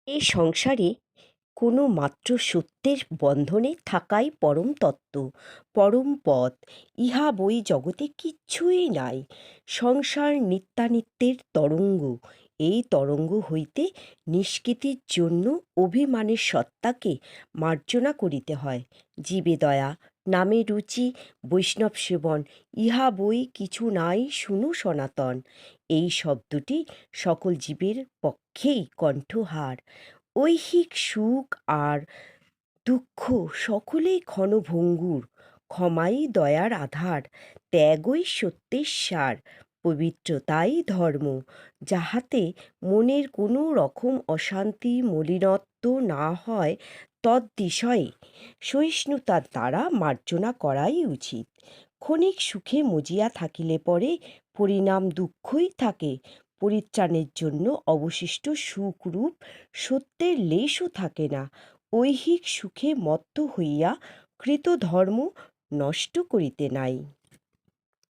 এই সংসারে কোনো মাত্র সত্যের বন্ধনে থাকাই পরম তত্ত্ব, পরম পথ। ইহা বই জগতে কিচ্ছুই নাই। সংসার নিত্যানিত্যের তরঙ্গ। এই তরঙ্গ হইতে নিষ্কৃতির জন্য অভিমানের সত্তাকে মার্জনা করিতে হয়। জীবে দয়া, নামে রুচি, বৈষ্ণব সেবন, ইহা বই কিছু নাই শুনু সনাতন। এই শব্দটি সকল জীবের পক্ষেই কণ্ঠহার। ঐহিক সুখ আর দুঃখ সকলেই ক্ষণভঙ্গুর। ক্ষমাই দয়ার আধার, ত্যাগই সত্যের সার, পবিত্রতাই ধর্ম। যাহাতে মনের কোনো রকম অশান্তি মলিনত্ব না হয়, তদ্বিষয়ে সহিষ্ণুতার দ্বারা মার্জনা করাই উচিত। ক্ষণিক সুখে মজিয়া থাকিলে পরে পরিণাম দুঃখই থাকে। পরিত্রাণের জন্য অবশিষ্ট সুখরূপ সত্যের লেশও থাকে না। ঐহিক সুখে মত্ত হইয়া কৃত ধর্ম নষ্ট করিতে নাই।